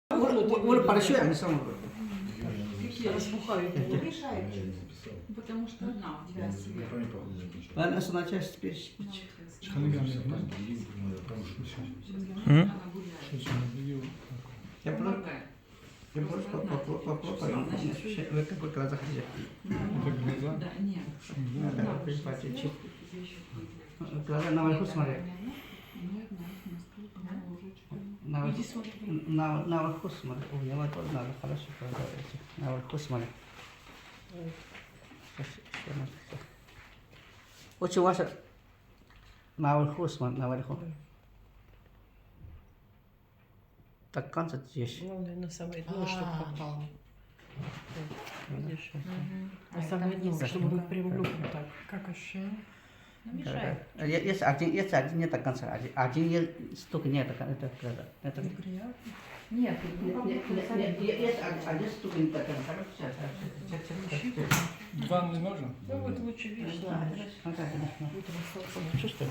원래 парашют они сам. Какие распухают? Мешает чуть-чуть. Потому что одна у тебя себе. Ладно, что начать теперь щипать. Я просто попробую. Вы какой глаза хотите? Да, нет. Надо припать чип. Глаза наверху смотри. Наверху смотри. У него тоже надо хорошо проговорить. Наверху смотри. Очень важно наверху смотри, наверху. Так конца здесь. Главное на самое дно, чтобы попал. Видишь? На А самое там дно, есть чтобы штука. прям люком так. Как ощущение? Ну, мешает. Если один нет до конца, один стук нет, это глаза. Это Неприятно. Нет, есть один стук не до конца. Сейчас. Два не нужно? Ну вот лучше видишь, да. Чувствую.